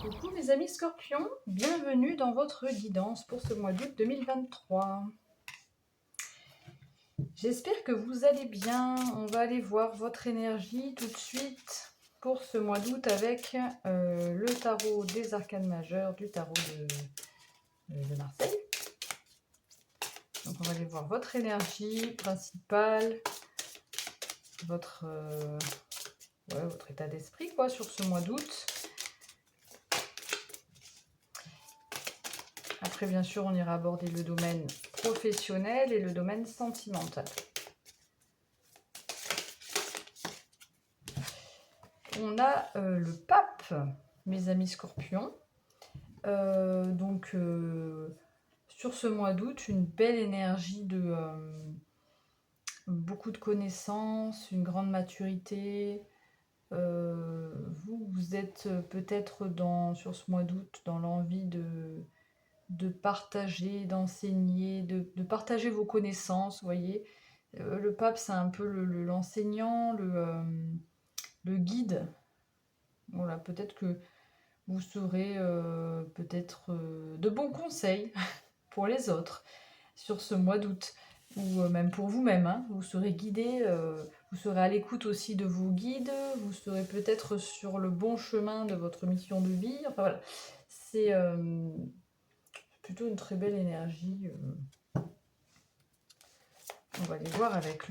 Coucou mes amis scorpions, bienvenue dans votre guidance pour ce mois d'août 2023. J'espère que vous allez bien. On va aller voir votre énergie tout de suite pour ce mois d'août avec le tarot des arcanes majeures du tarot de Marseille. Donc on va aller voir votre énergie principale, votre état d'esprit quoi sur ce mois d'août. Après, bien sûr, on ira aborder le domaine professionnel et le domaine sentimental. On a le pape, mes amis scorpions. Sur ce mois d'août, une belle énergie de beaucoup de connaissances, une grande maturité. Vous êtes peut-être sur ce mois d'août dans l'envie de partager, d'enseigner, de partager vos connaissances, vous voyez. Le pape, c'est un peu l'enseignant, le guide. Voilà, peut-être que vous serez peut-être de bons conseils pour les autres sur ce mois d'août, ou même pour vous-même, hein. Vous serez guidé, vous serez à l'écoute aussi de vos guides, vous serez peut-être sur le bon chemin de votre mission de vie. Enfin voilà, c'est plutôt une très belle énergie. On va aller voir avec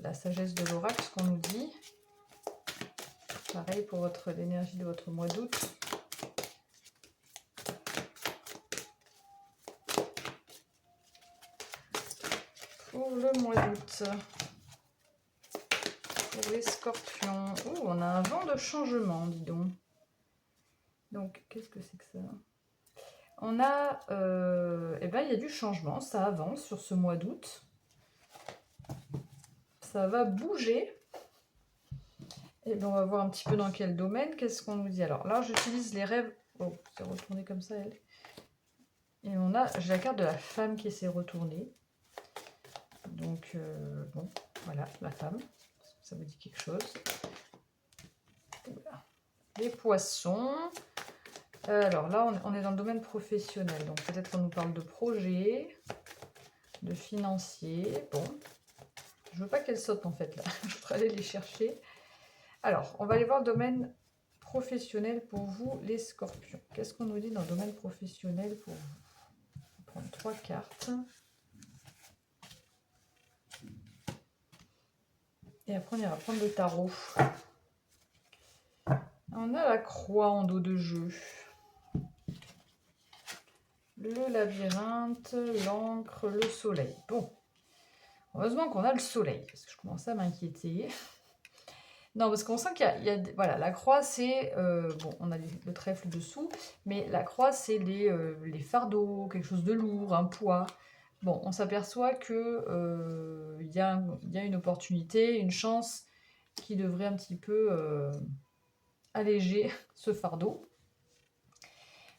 la sagesse de l'oracle ce qu'on nous dit. Pareil pour l'énergie de votre mois d'août. Pour le mois d'août. Pour les scorpions. Oh, on a un vent de changement, dis donc. Donc, qu'est-ce que c'est que ça? On a... il y a du changement, ça avance sur ce mois d'août. Ça va bouger. Et bien, on va voir un petit peu dans quel domaine. Qu'est-ce qu'on nous dit? Alors là, j'utilise les rêves. Oh, c'est retourné comme ça, elle. Et j'ai la carte de la femme qui s'est retournée. Donc, bon, voilà, la femme. Ça vous dit quelque chose. Voilà. Les poissons. Alors là, on est dans le domaine professionnel. Donc, peut-être qu'on nous parle de projet, de financier. Bon, je veux pas qu'elle saute en fait là. Je voudrais aller les chercher. Alors, on va aller voir le domaine professionnel pour vous, les scorpions. Qu'est-ce qu'on nous dit dans le domaine professionnel pour vous? On va prendre 3 cartes. Et après, on ira prendre le tarot. On a la croix en dos de jeu. Le labyrinthe, l'encre, le soleil. Bon, heureusement qu'on a le soleil, parce que je commençais à m'inquiéter. Non, parce qu'on sent qu'il y a voilà, la croix, c'est... bon, on a le trèfle dessous, mais la croix, c'est les fardeaux, quelque chose de lourd, un poids. Bon, on s'aperçoit que y a une opportunité, une chance qui devrait un petit peu alléger ce fardeau.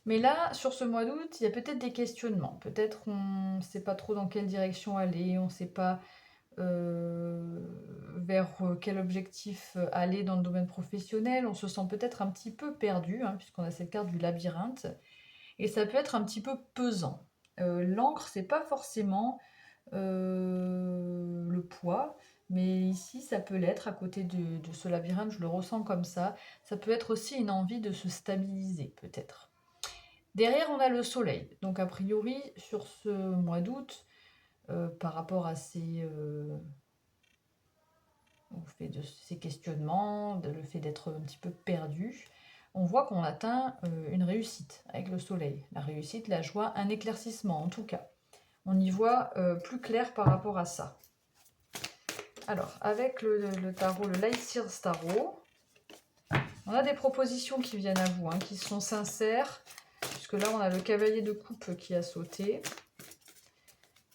Mais là, sur ce mois d'août, il y a peut-être des questionnements. Peut-être on ne sait pas trop dans quelle direction aller, on ne sait pas vers quel objectif aller dans le domaine professionnel. On se sent peut-être un petit peu perdu, hein, puisqu'on a cette carte du labyrinthe. Et ça peut être un petit peu pesant. L'encre, c'est pas forcément le poids, mais ici, ça peut l'être à côté de ce labyrinthe. Je le ressens comme ça. Ça peut être aussi une envie de se stabiliser, peut-être. Derrière, on a le soleil. Donc, a priori, sur ce mois d'août, par rapport à au fait de ces questionnements, le fait d'être un petit peu perdu, on voit qu'on atteint une réussite avec le soleil. La réussite, la joie, un éclaircissement en tout cas. On y voit plus clair par rapport à ça. Alors, avec le tarot, le Light Sears Tarot, on a des propositions qui viennent à vous, hein, qui sont sincères, puisque là, on a le cavalier de coupe qui a sauté.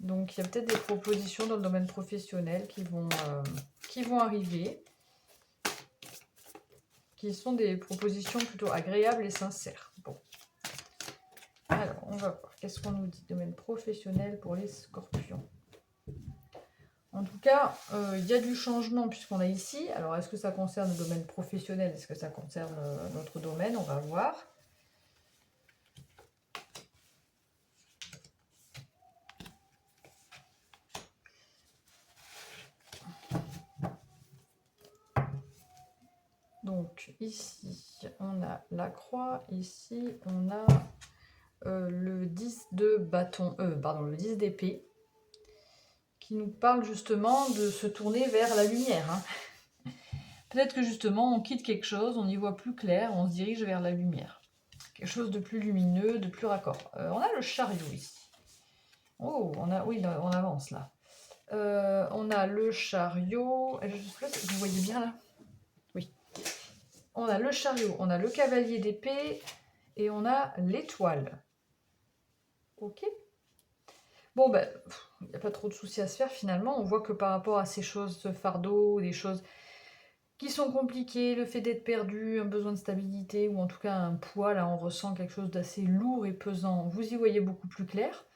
Donc, il y a peut-être des propositions dans le domaine professionnel qui vont arriver, qui sont des propositions plutôt agréables et sincères. Bon. Alors, on va voir. Qu'est-ce qu'on nous dit? Domaine professionnel pour les scorpions. En tout cas, il y a du changement puisqu'on a ici. Alors, est-ce que ça concerne le domaine professionnel? Est-ce que ça concerne notre domaine? On va voir. ici, on a la croix. Ici, on a le 10 de bâton, pardon, le 10 d'épée, qui nous parle justement de se tourner vers la lumière. Hein. Peut-être que justement, on quitte quelque chose, on y voit plus clair, on se dirige vers la lumière. Quelque chose de plus lumineux, de plus raccord. On a le chariot ici. Oh, oui, on avance là. On a le chariot. Je sais pas si vous voyez bien là. Oui. On a le chariot, on a le cavalier d'épée et on a l'étoile. Ok. Bon, ben, il n'y a pas trop de soucis à se faire finalement. On voit que par rapport à ces choses, ce fardeau, des choses qui sont compliquées, le fait d'être perdu, un besoin de stabilité ou en tout cas un poids, là on ressent quelque chose d'assez lourd et pesant. Vous y voyez beaucoup plus clair.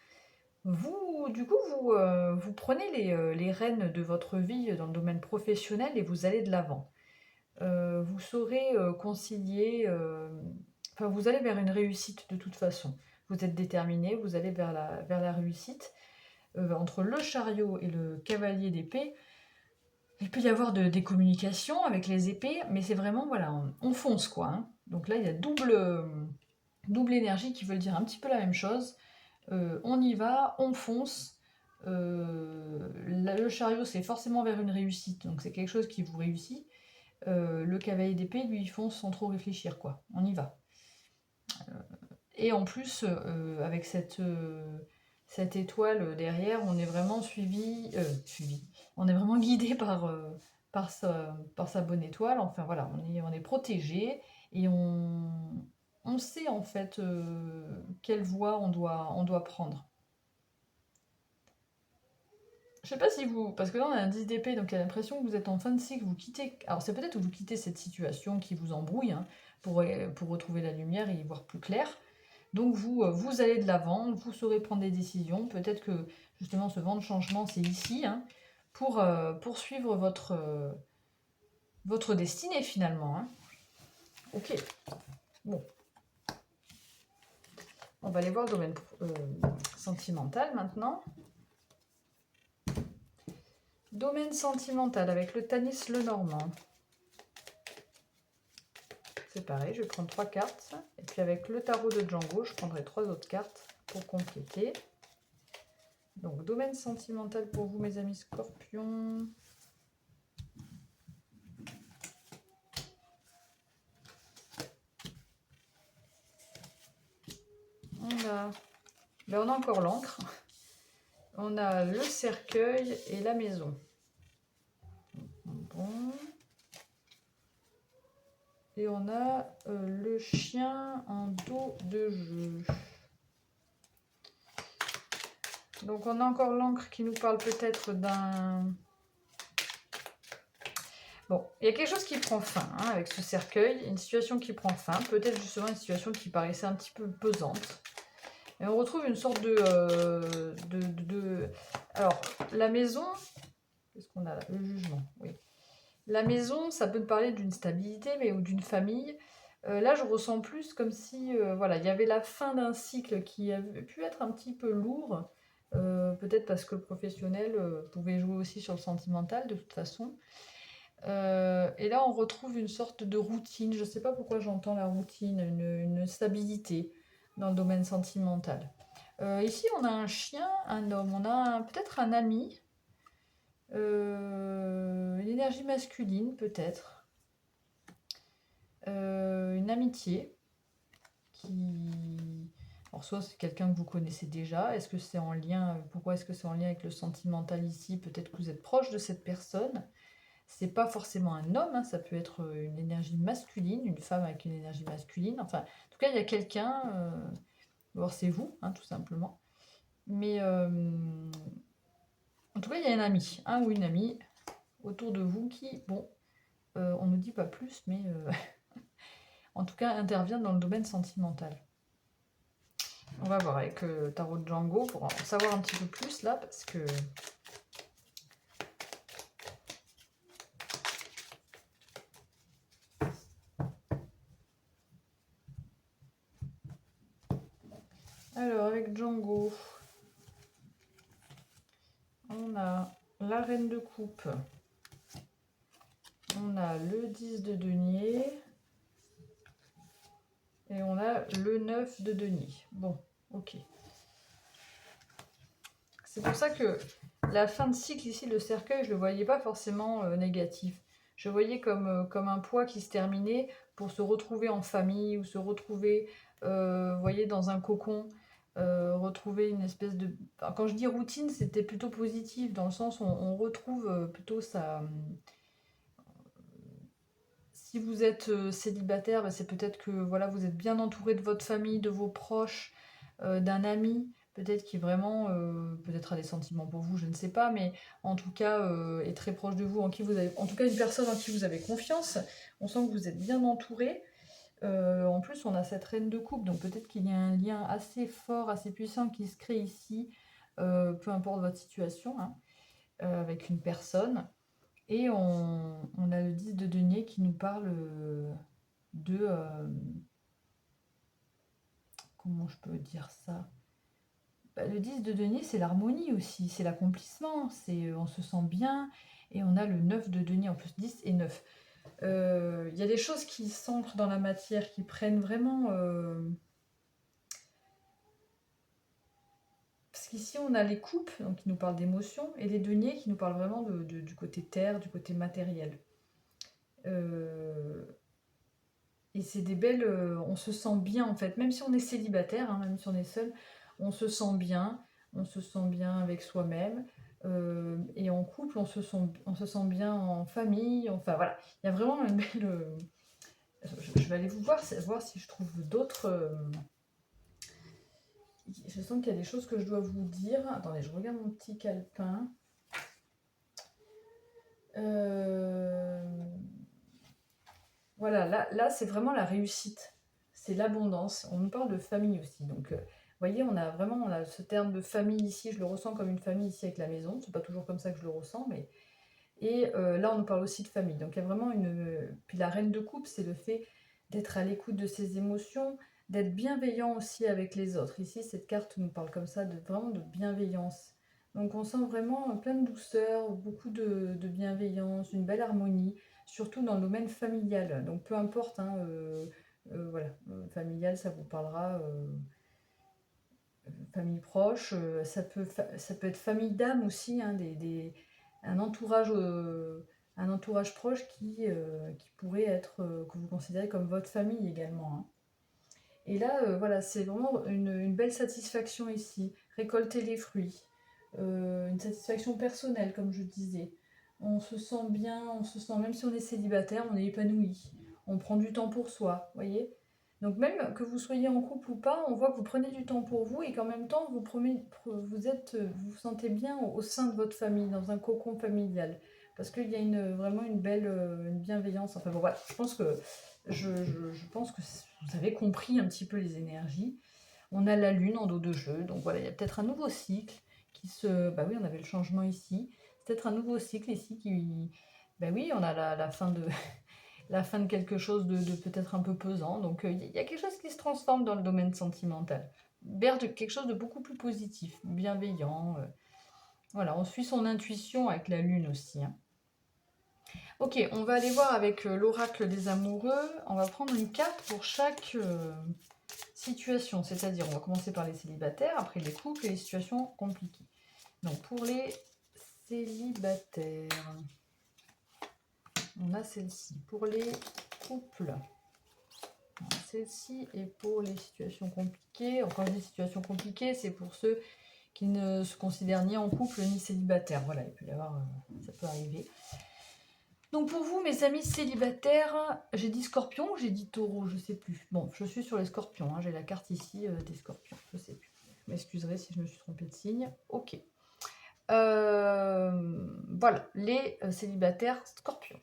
Vous, du coup, vous prenez les rênes de votre vie dans le domaine professionnel et vous allez de l'avant. Vous saurez concilier, enfin vous allez vers une réussite de toute façon. Vous êtes déterminé, vous allez vers la réussite. Entre le chariot et le cavalier d'épée, il peut y avoir des communications avec les épées, mais c'est vraiment, voilà, on fonce quoi. Hein. Donc là, il y a double énergie qui veulent dire un petit peu la même chose. On y va, on fonce. Le chariot, c'est forcément vers une réussite, donc c'est quelque chose qui vous réussit. Le cavalier d'épée, lui, il fonce sans trop réfléchir, quoi. On y va. Et en plus, avec cette étoile derrière, on est vraiment suivi. On est vraiment guidé par sa bonne étoile. Enfin voilà, on est protégé et on sait en fait quelle voie on doit prendre. Je sais pas si vous... Parce que là, on a un 10 d'épée, donc il y a l'impression que vous êtes en fin de cycle, vous quittez... Alors, c'est peut-être que vous quittez cette situation qui vous embrouille, hein, pour retrouver la lumière et y voir plus clair. Donc, vous allez de l'avant, vous saurez prendre des décisions. Peut-être que, justement, ce vent de changement, c'est ici, hein, pour poursuivre votre destinée, finalement. Hein. Ok. Bon. On va aller voir le domaine sentimental, maintenant. Domaine sentimental avec le Tanis Lenormand. C'est pareil, je vais prendre 3 cartes. Et puis avec le tarot de Django, je prendrai 3 autres cartes pour compléter. Donc, domaine sentimental pour vous, mes amis scorpions. On a encore l'encre. On a le cercueil et la maison. Bon. Et on a le chien en dos de jeu. Donc on a encore l'encre qui nous parle peut-être d'un... Bon, il y a quelque chose qui prend fin hein, avec ce cercueil, une situation qui prend fin, peut-être justement une situation qui paraissait un petit peu pesante. Et on retrouve une sorte de... Alors, la maison... Qu'est-ce qu'on a là? Le jugement, oui. La maison, ça peut te parler d'une stabilité, mais ou d'une famille. Là, je ressens plus comme si, voilà, il y avait la fin d'un cycle qui avait pu être un petit peu lourd. Peut-être parce que le professionnel pouvait jouer aussi sur le sentimental, de toute façon. Et là, on retrouve une sorte de routine. Je ne sais pas pourquoi j'entends la routine, une stabilité dans le domaine sentimental. Ici, on a un chien, un homme, on a peut-être un ami, une énergie masculine peut-être, une amitié qui... Alors soit c'est quelqu'un que vous connaissez déjà, est-ce que c'est en lien, pourquoi est-ce que c'est en lien avec le sentimental ici? Peut-être que vous êtes proche de cette personne. C'est pas forcément un homme, hein, ça peut être une énergie masculine, une femme avec une énergie masculine. Enfin, en tout cas, il y a quelqu'un, alors c'est vous, hein, tout simplement. Mais en tout cas, il y a un ami, un ou une amie autour de vous qui, bon, on ne dit pas plus, mais en tout cas, intervient dans le domaine sentimental. On va voir avec le tarot de Django pour en savoir un petit peu plus là, parce que... Alors, avec Django, on a la reine de coupe, on a le 10 de denier, Et on a le 9 de denier. Bon, ok. C'est pour ça que la fin de cycle ici, le cercueil, je ne le voyais pas forcément négatif. Je voyais comme un poids qui se terminait pour se retrouver en famille ou se retrouver, vous voyez, dans un cocon, retrouver une espèce de... Enfin, quand je dis routine, c'était plutôt positif, dans le sens où on retrouve plutôt ça... Si vous êtes célibataire, bah, c'est peut-être que voilà, vous êtes bien entouré de votre famille, de vos proches, d'un ami, peut-être qui vraiment, peut-être a des sentiments pour vous, je ne sais pas, mais en tout cas est très proche de vous, en qui vous avez, en tout cas une personne en qui vous avez confiance. On sent que vous êtes bien entouré. En plus, on a cette reine de coupe, donc peut-être qu'il y a un lien assez fort, assez puissant qui se crée ici, peu importe votre situation, hein, avec une personne. Et on a le 10 de denier qui nous parle de... comment je peux dire ça? Bah, le 10 de denier, c'est l'harmonie aussi, c'est l'accomplissement, c'est on se sent bien. Et on a le 9 de denier, en plus 10 et 9. Il y a des choses qui s'ancrent dans la matière, qui prennent vraiment... Parce qu'ici, on a les coupes, donc qui nous parlent d'émotions, et les deniers qui nous parlent vraiment du côté terre, du côté matériel. Et c'est des belles... on se sent bien, en fait. Même si on est célibataire, hein, même si on est seul, on se sent bien. On se sent bien avec soi-même. Et en couple, on se sent bien en famille. Enfin, voilà. Il y a vraiment une belle... je vais aller vous voir si je trouve d'autres... je sens qu'il y a des choses que je dois vous dire. Attendez, je regarde mon petit calepin. Voilà, là c'est vraiment la réussite. C'est l'abondance. On nous parle de famille aussi. Donc, vous voyez, on a ce terme de famille ici. Je le ressens comme une famille ici avec la maison. C'est pas toujours comme ça que je le ressens, mais... Et là, on nous parle aussi de famille. Donc, il y a vraiment une... Puis la reine de coupe, c'est le fait d'être à l'écoute de ses émotions, d'être bienveillant aussi avec les autres. Ici, cette carte nous parle comme ça, vraiment de bienveillance. Donc, on sent vraiment plein de douceur, beaucoup de bienveillance, une belle harmonie, surtout dans le domaine familial. Donc, peu importe, hein, voilà, familial, ça vous parlera... famille proche, ça peut être famille d'âme aussi, hein, un entourage proche qui pourrait être, que vous considérez comme votre famille également, hein. Et là, voilà, c'est vraiment une belle satisfaction ici. Récolter les fruits, une satisfaction personnelle, comme je disais. On se sent bien, on se sent, même si on est célibataire, on est épanoui. On prend du temps pour soi, voyez. Donc même que vous soyez en couple ou pas, on voit que vous prenez du temps pour vous et qu'en même temps, vous vous sentez bien au sein de votre famille, dans un cocon familial. Parce qu'il y a vraiment une belle une bienveillance. Enfin bon, voilà, je pense que vous avez compris un petit peu les énergies. On a la lune en dos de jeu, donc voilà, il y a peut-être un nouveau cycle qui se... Bah oui, on avait le changement ici. C'est peut-être un nouveau cycle ici qui... Bah oui, on a la fin de... la fin de quelque chose de peut-être un peu pesant. Donc il y a quelque chose qui se transforme dans le domaine sentimental. Vers quelque chose de beaucoup plus positif, bienveillant. Voilà, on suit son intuition avec la lune aussi, hein. Ok, on va aller voir avec l'oracle des amoureux. On va prendre une carte pour chaque situation. C'est-à-dire, on va commencer par les célibataires, après les couples et les situations compliquées. Donc, pour les célibataires, on a celle-ci. Pour les couples, on a celle-ci. Et pour les situations compliquées, quand je dis situations compliquées, c'est pour ceux qui ne se considèrent ni en couple ni célibataires. Voilà, il peut y avoir, ça peut arriver. Donc pour vous, mes amis célibataires, j'ai dit scorpion ou j'ai dit taureau, je sais plus. Bon, je suis sur les scorpions, hein, j'ai la carte ici des scorpions, je sais plus. Vous m'excuserez si je me suis trompée de signe. Ok. Voilà, les célibataires scorpions.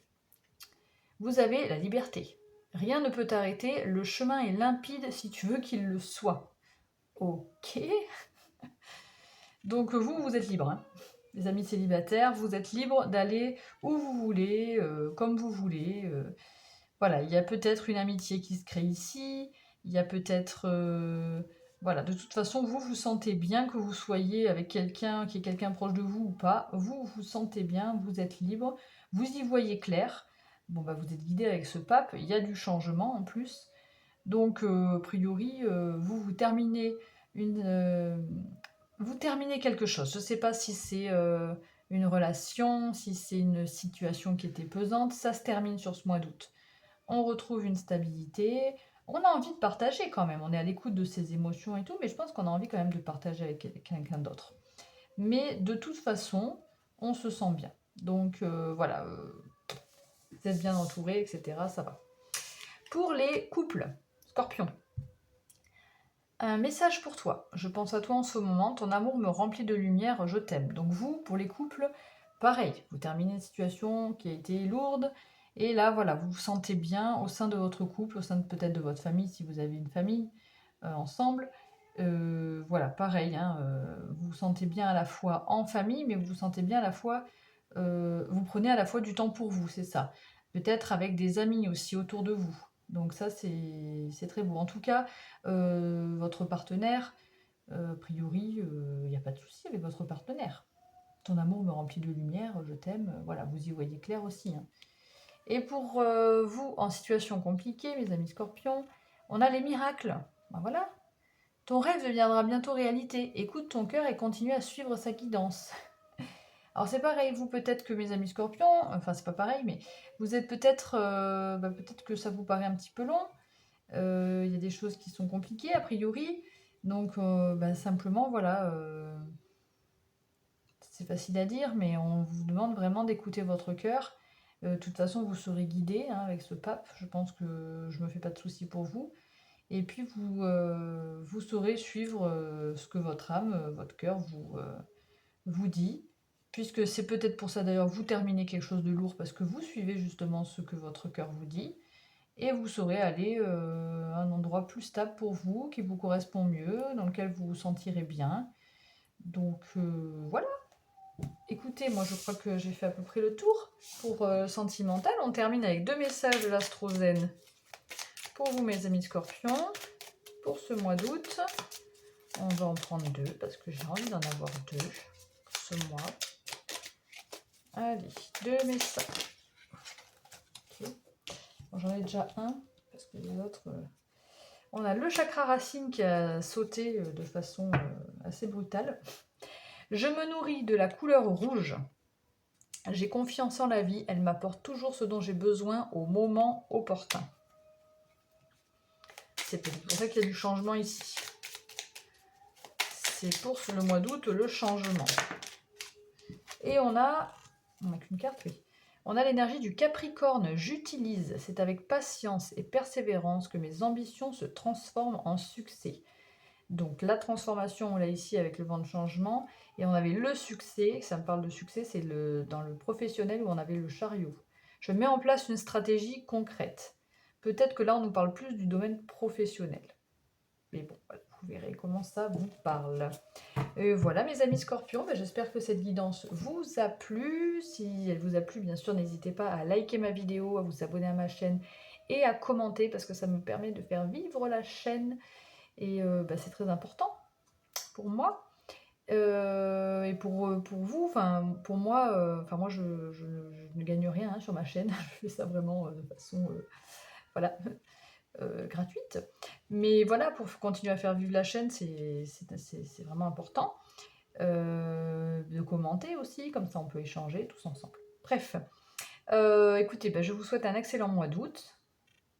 Vous avez la liberté. Rien ne peut t'arrêter, le chemin est limpide si tu veux qu'il le soit. Ok. Donc vous êtes libre, hein. Les amis célibataires, vous êtes libres d'aller où vous voulez, comme vous voulez. Voilà, il y a peut-être une amitié qui se crée ici, il y a peut-être... voilà, de toute façon, vous vous sentez bien que vous soyez avec quelqu'un qui est quelqu'un proche de vous ou pas. Vous vous sentez bien, vous êtes libre, vous y voyez clair. Bon, bah vous êtes guidé avec ce pape, il y a du changement en plus. Donc, a priori, vous terminez vous terminez quelque chose. Je ne sais pas si c'est une relation, si c'est une situation qui était pesante, ça se termine sur ce mois d'août. On retrouve une stabilité, on a envie de partager quand même, on est à l'écoute de ses émotions et tout, mais je pense qu'on a envie quand même de partager avec quelqu'un d'autre. Mais de toute façon, on se sent bien. Donc voilà, vous êtes bien entouré, etc. Ça va. Pour les couples, Scorpion. Un message pour toi. Je pense à toi en ce moment. Ton amour me remplit de lumière. Je t'aime. Donc vous, pour les couples, pareil. Vous terminez une situation qui a été lourde. Et là, voilà, vous vous sentez bien au sein de votre couple, au sein peut-être de votre famille, si vous avez une famille ensemble. Voilà, pareil. Hein, vous vous sentez bien à la fois en famille, mais vous vous sentez bien à la fois... vous prenez à la fois du temps pour vous, c'est ça. Peut-être avec des amis aussi autour de vous. Donc ça, c'est très beau. En tout cas, votre partenaire, a priori, il n'y a pas de souci avec votre partenaire. Ton amour me remplit de lumière, je t'aime. Voilà, vous y voyez clair aussi. Hein. Et pour vous, en situation compliquée, mes amis scorpions, on a les miracles. Ben voilà. Ton rêve deviendra bientôt réalité. Écoute ton cœur et continue à suivre sa guidance. Alors c'est pareil, vous peut-être que mes amis scorpions, enfin c'est pas pareil, mais vous êtes peut-être, peut-être que ça vous paraît un petit peu long. Il y a des choses qui sont compliquées a priori, donc simplement voilà, c'est facile à dire, mais on vous demande vraiment d'écouter votre cœur. De toute façon, vous serez guidé hein, avec ce pape. Je pense que je me fais pas de soucis pour vous. Et puis vous saurez suivre ce que votre âme, votre cœur vous dit, puisque c'est peut-être pour ça d'ailleurs vous terminez quelque chose de lourd parce que vous suivez justement ce que votre cœur vous dit et vous saurez aller à un endroit plus stable pour vous, qui vous correspond mieux, dans lequel vous vous sentirez bien. Donc voilà. Écoutez, moi je crois que j'ai fait à peu près le tour pour sentimental. On termine avec 2 messages de l'Astrozen pour vous mes amis scorpions pour ce mois d'août. On va en prendre 2 parce que j'ai envie d'en avoir 2 pour ce mois. Allez, 2 messages. Okay. Bon, j'en ai déjà un, parce que les autres... On a le chakra racine qui a sauté de façon assez brutale. Je me nourris de la couleur rouge. J'ai confiance en la vie. Elle m'apporte toujours ce dont j'ai besoin au moment opportun. C'est pour ça qu'il y a du changement ici. C'est pour le mois d'août le changement. Et on n'a qu'une carte, oui. On a l'énergie du Capricorne. J'utilise, c'est avec patience et persévérance que mes ambitions se transforment en succès. Donc la transformation, on l'a ici avec le vent de changement. Et on avait le succès, ça me parle de succès, c'est dans le professionnel où on avait le chariot. Je mets en place une stratégie concrète. Peut-être que là, on nous parle plus du domaine professionnel. Mais bon, voilà, vous verrez comment ça vous parle. Voilà mes amis scorpions, j'espère que cette guidance vous a plu. Si elle vous a plu, bien sûr, n'hésitez pas à liker ma vidéo, à vous abonner à ma chaîne et à commenter parce que ça me permet de faire vivre la chaîne. Et c'est très important pour moi. Et pour vous, pour moi, moi je ne gagne rien hein, sur ma chaîne. Je fais ça vraiment de façon voilà, gratuite. Mais voilà, pour continuer à faire vivre la chaîne, c'est vraiment important. De commenter aussi, comme ça on peut échanger tous ensemble. Bref, écoutez, je vous souhaite un excellent mois d'août.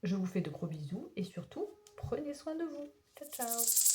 Je vous fais de gros bisous et surtout, prenez soin de vous. Ciao, ciao.